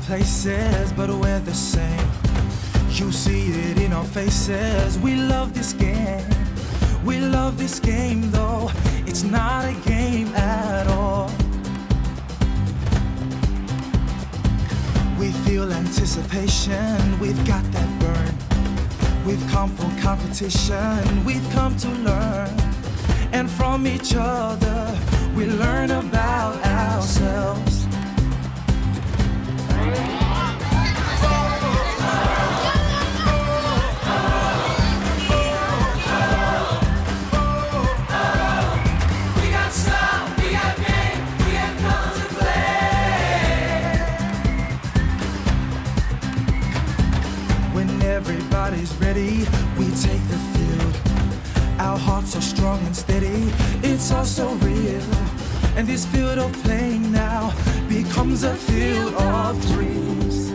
places, but we're the same. You see it in our faces. We love this game. We love this game, though it's not a game at all. We feel anticipation. We've got that burn. We've come from competition. We've come to learn. And from each other, we learn about ourselves. Everybody's ready, we take the field. Our hearts are strong and steady, it's all so real. And this field of play now becomes a field of dreams.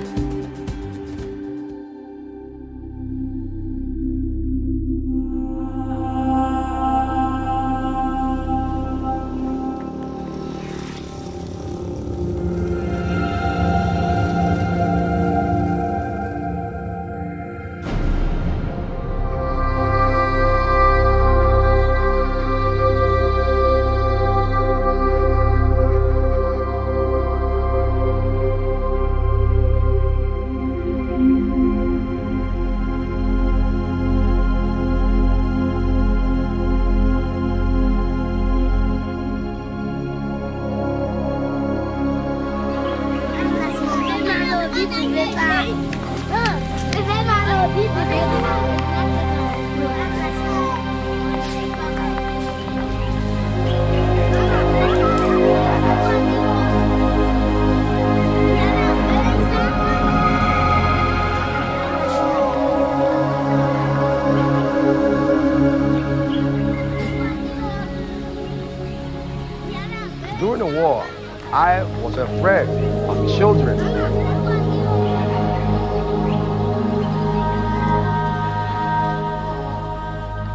During the war, I was afraid of children.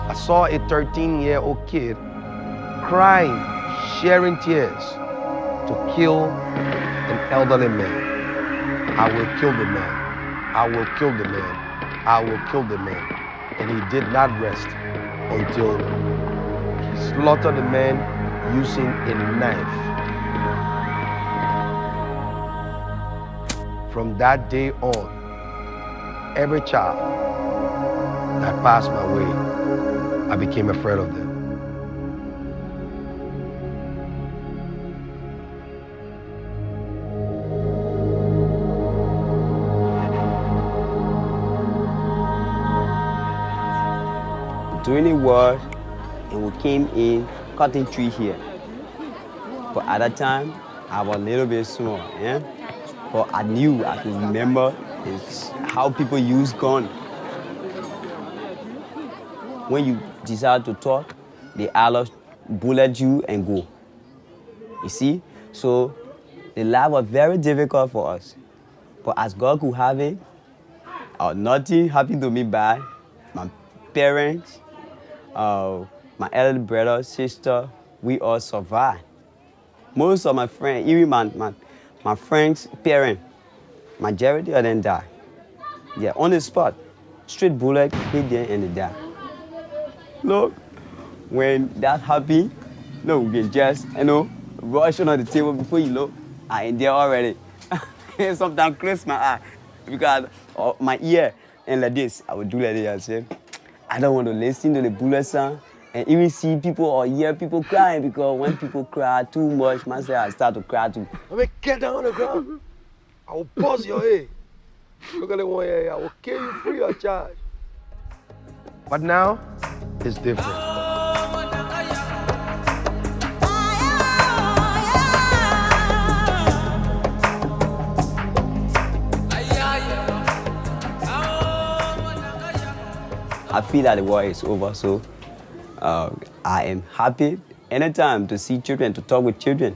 I saw a 13-year-old kid crying, shedding tears to kill an elderly man. I will kill the man. I will kill the man. I will kill the man. And he did not rest until he slaughtered the man using a knife. From that day on, every child that passed my way, I became afraid of them. During the war, and we came in cutting tree here. But at that time, I was a little bit small, yeah? But I knew, I could remember how people use gun. When you decide to talk, they either bullet you and go. You see? So the life was very difficult for us. But as God could have it, nothing happened to me bad. My parents, my elder brother, sister, we all survived. Most of my friends, even my friends' parents, majority of them died. They're on the spot. Straight bullet hit them and they died. Look, when that happened, no, we can just, rush on the table before you look, I in there already. Sometimes close my eye because my ear and like this, I would do like this and say, I don't want to listen to the bullet sound and even see people or hear people crying because when people cry too much, myself, I start to cry too. I mean, get down on the ground. I will buzz your head. Look at the one here. I will kill you free of charge. But now, it's different. I feel that the war is over, so I am happy anytime to see children, to talk with children.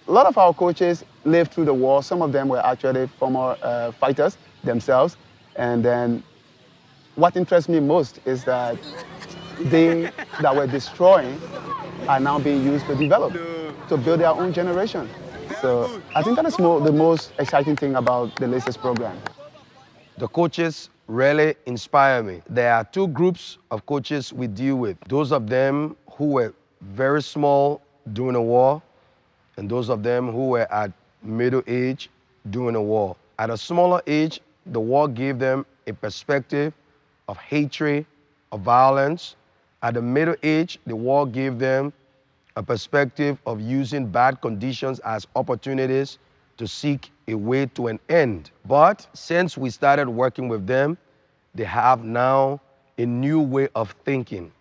A lot of our coaches lived through the war. Some of them were actually former fighters themselves. And then what interests me most is that they that were destroying are now being used to develop, to build their own generation. So I think that is the most exciting thing about the Laces program. The coaches really inspire me. There are two groups of coaches we deal with. Those of them who were very small during the war, and those of them who were at middle age during the war. At a smaller age, the war gave them a perspective of hatred, of violence. At the middle age, the war gave them a perspective of using bad conditions as opportunities to seek a way to an end. But since we started working with them, they have now a new way of thinking,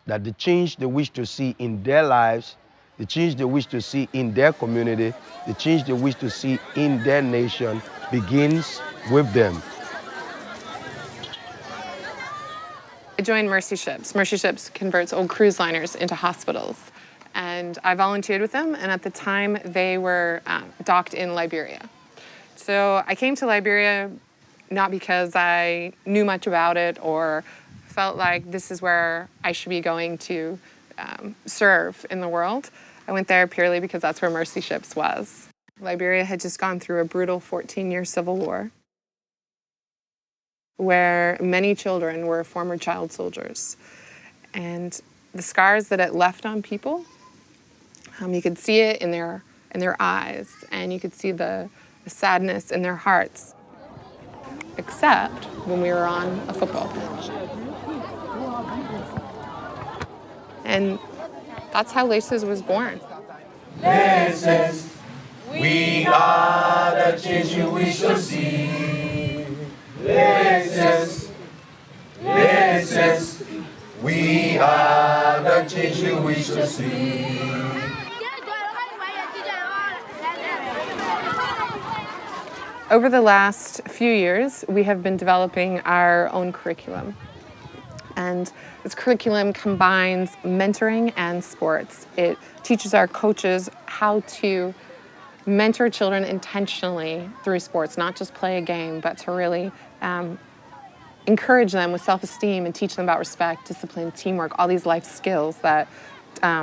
that the change they wish to see in their lives, the change they wish to see in their community, the change they wish to see in their nation begins with them. I joined Mercy Ships. Mercy Ships converts old cruise liners into hospitals. And I volunteered with them, and at the time they were docked in Liberia. So I came to Liberia not because I knew much about it or felt like this is where I should be going to serve in the world. I went there purely because that's where Mercy Ships was. Liberia had just gone through a brutal 14-year civil war where many children were former child soldiers. And the scars that it left on people, you could see it in their eyes, and you could see the sadness in their hearts, except when we were on a football pitch. And that's how Laces was born. Laces, we are the change you wish to see. Laces, Laces, we are the change you wish to see. Over the last few years, we have been developing our own curriculum. And this curriculum combines mentoring and sports. It teaches our coaches how to mentor children intentionally through sports, not just play a game, but to really encourage them with self-esteem and teach them about respect, discipline, teamwork, all these life skills that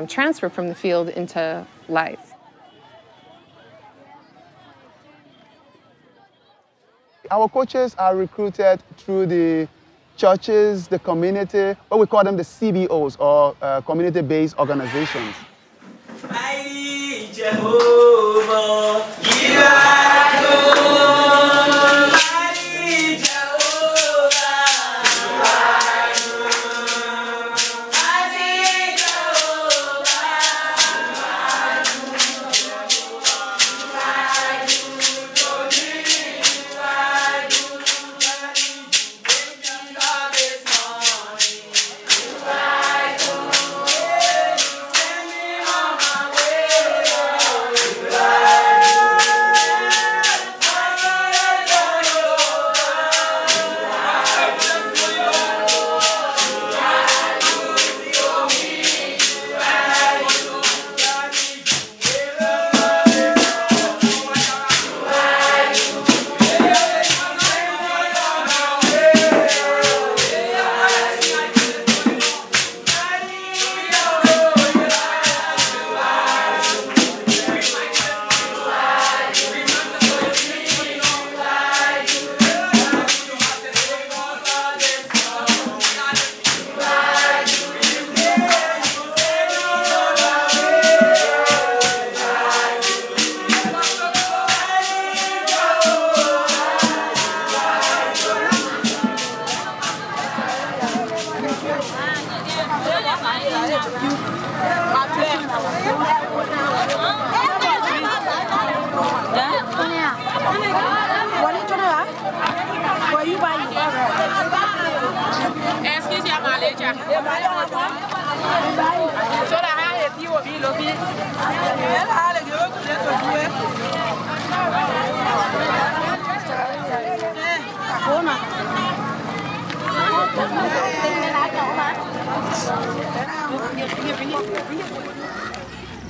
transfer from the field into life. Our coaches are recruited through the churches, the community, what we call them the CBOs, or community-based organizations. Mighty Jehovah, you are good. Mighty Jehovah, you are good. Mighty Jehovah, you are good. You are good.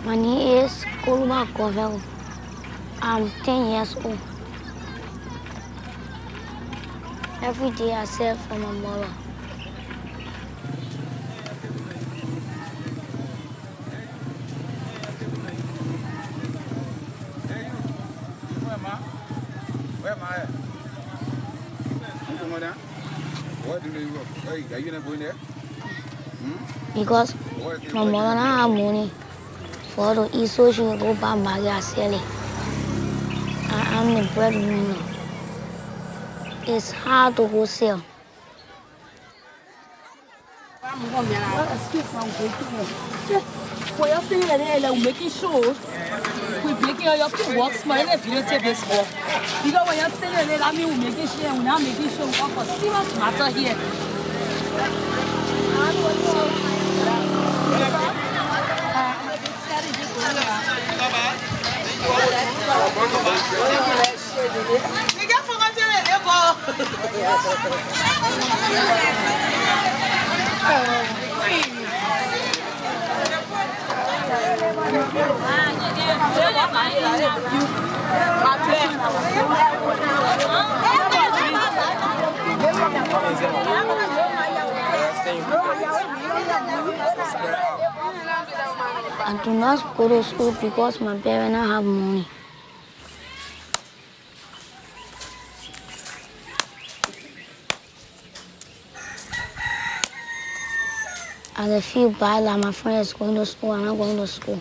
My name is Koluma Govel. I'm 10 years old. Every day I serve for my mother. Because my mother don't have money for her to eat, so she will go buy Maggie and sell it. I'm the breadwinner. It's hard to go sell. When you're singing and you're making sure we're making all your work smart and if you don't take this work. Because when you're singing and I mean we're making sure and we're not making sure we work for serious matter here. I do not go to school because my parents don't have money. I feel bad that my friend is going to school and I'm not going to school.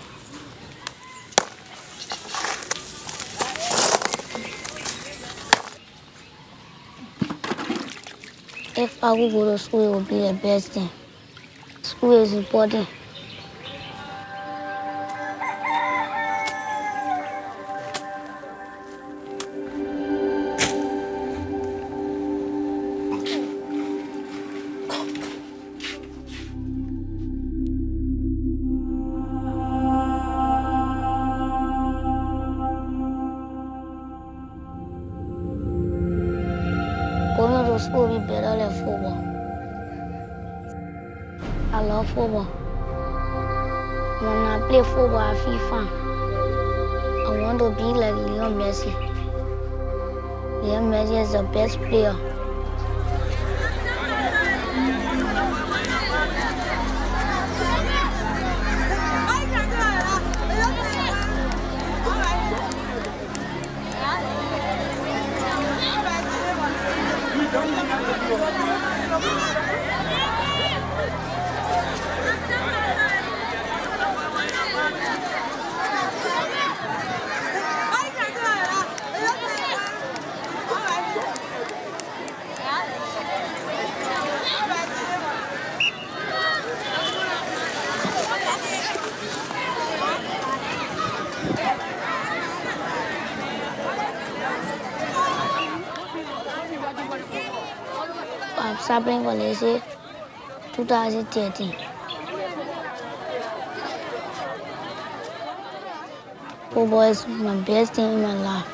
If I could go to school, it would be the best thing. School is important. Going to school will be better than football. I love football. When I play football, I feel fun. I want to be like Lionel Messi. Lionel Messi is the best player. I started playing for Liberia 2013. Football is my best thing in my life.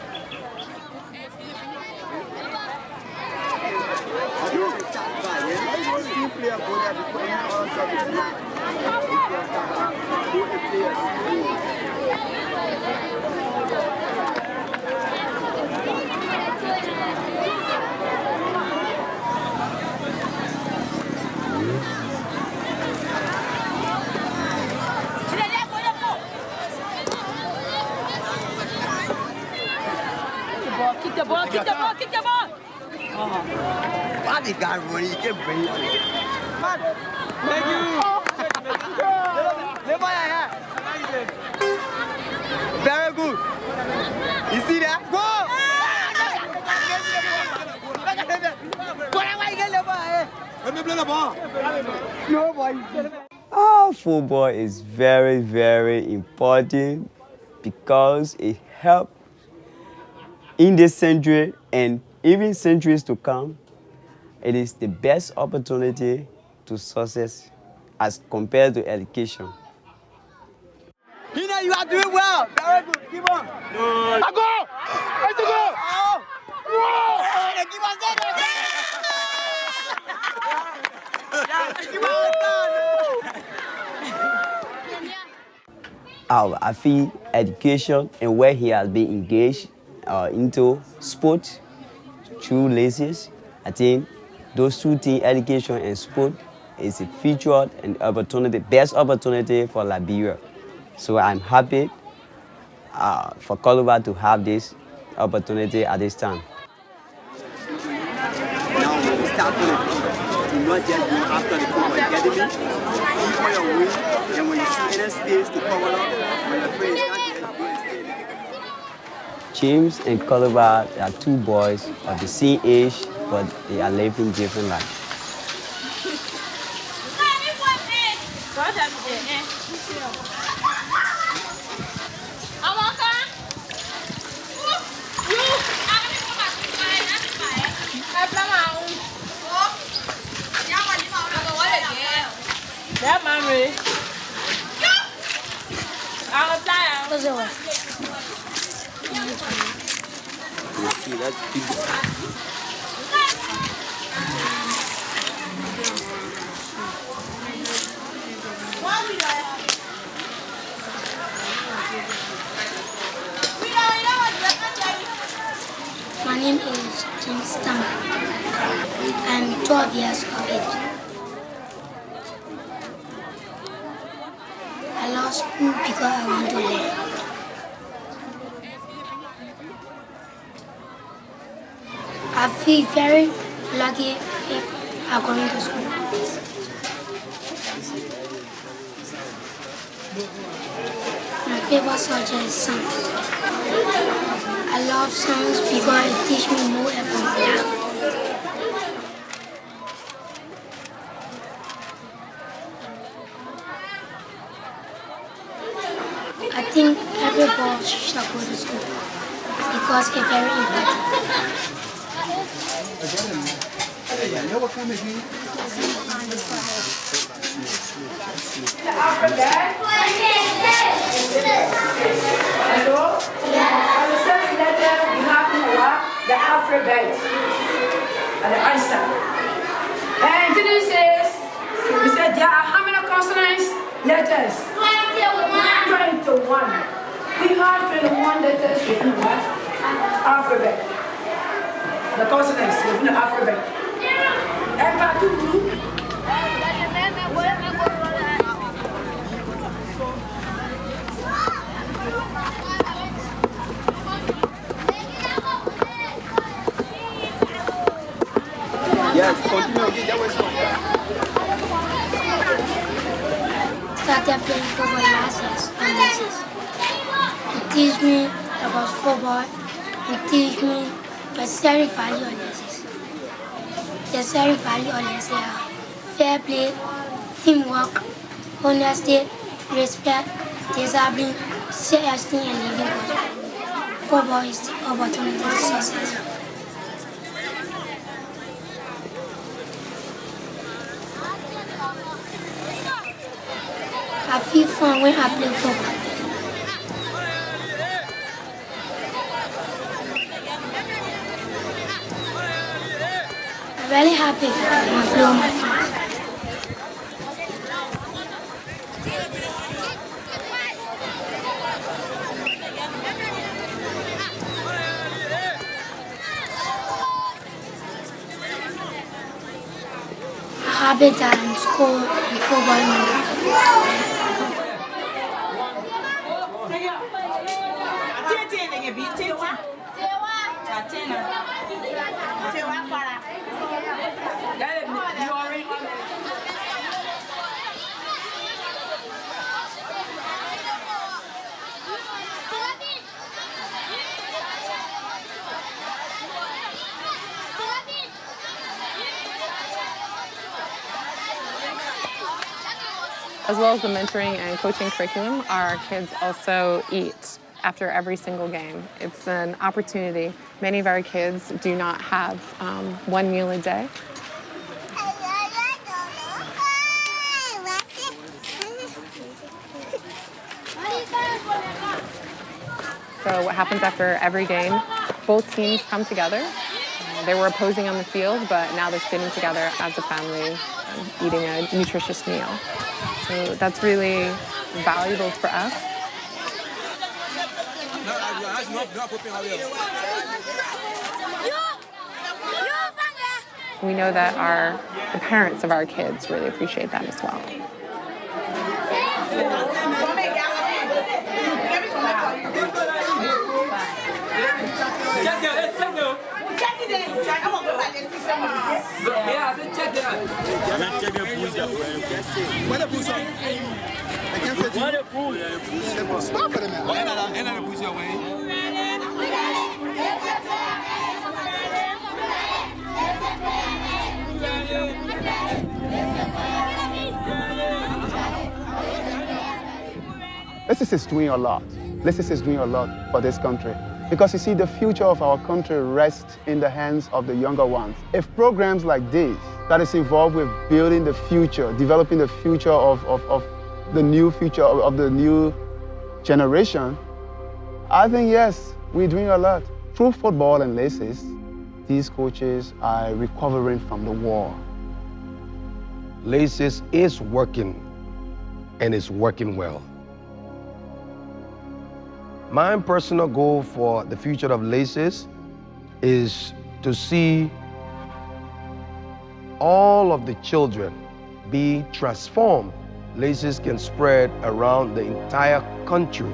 Kick the ball, kick the ball, kick the ball. Why the guy running? You can't bring it. Thank you. Very good. You see that? Go! No, boy. Football is very, very important because it helps in this century and even centuries to come. It is the best opportunity to success as compared to education. Hina, you are doing well. Very good. Keep on. No. Go! Let's go! Whoa! Keep on saying I feel education and where he has been engaged into sports through laces. I think those two things, education and sport, is a featured and opportunity, best opportunity for Liberia. So I'm happy for Columbia to have this opportunity at this time. start on the field. Do not just go after the football. You get me? Keep on your way, and when you see any space to cover up, when your friend is not there, you go and stay there. James and Calabar are two boys of the same age, but they are living different lives. See, that's big. My name is James Tam. I'm 12 years of age. I love school because I want to learn. I feel very lucky if I'm going to school. My favorite subject is science. I love science because it teaches me more about life. I think every boy should go to school because it's very important. The alphabet and the answer. And this is, we said there are how many consonants? Letters. 21. 21. We have 21 letters within what? Alphabet. The consonants within the alphabet. And part 2. Yes, continue. That was Started playing football last year on lessons. It teach me about football and teach me the very value of lessons. The very value of lessons are fair play, teamwork, honesty, respect, discipline, self-esteem, and living good. Football is the opportunity to success. I feel fun when I play football. I'm very happy when I play with my friends. I'm happy that I'm scoring in football in my life. As well as the mentoring and coaching curriculum, our kids also eat after every single game. It's an opportunity. Many of our kids do not have one meal a day. So what happens after every game, both teams come together. They were opposing on the field, but now they're sitting together as a family, eating a nutritious meal. So that's really valuable for us. We know that the parents of our kids really appreciate that as well. Yeah, check that. Where the boots are? They can't fit you. Where the boots? Stop for them. And the boots are way. Lysis is doing a lot. Lysis is doing a lot for this country. Because you see, the future of our country rests in the hands of the younger ones. If programs like this, that is involved with building the future, developing the future of the new future of the new generation, I think, yes, we're doing a lot. Through football and Lysis, these coaches are recovering from the war. Lysis is working, and it's working well. My personal goal for the future of Lysis is to see all of the children be transformed. Lysis can spread around the entire country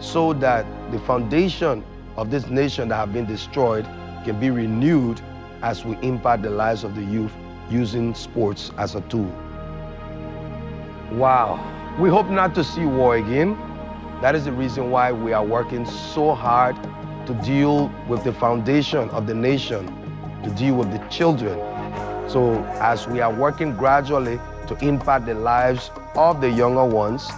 so that the foundation of this nation that have been destroyed can be renewed as we impact the lives of the youth using sports as a tool. Wow. We hope not to see war again. That is the reason why we are working so hard to deal with the foundation of the nation, to deal with the children. So as we are working gradually to impact the lives of the younger ones,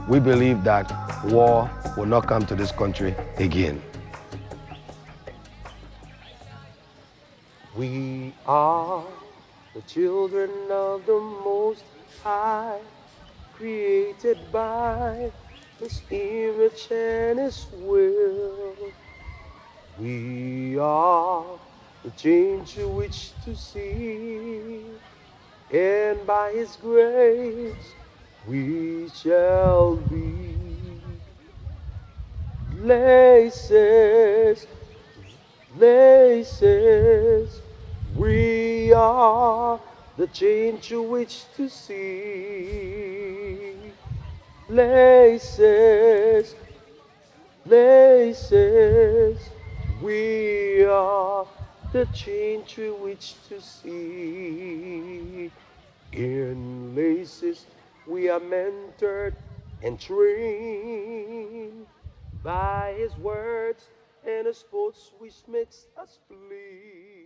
we believe that war will not come to this country again. We are the children of the Most High, created by His image and His will. We are the change you wish to see, and by His grace we shall be. Lysis, Lysis, we are the change you wish to see. Lysis, Lysis, we are the change you wish to see. In Lysis, we are mentored and trained by His words and His sports which makes us believe.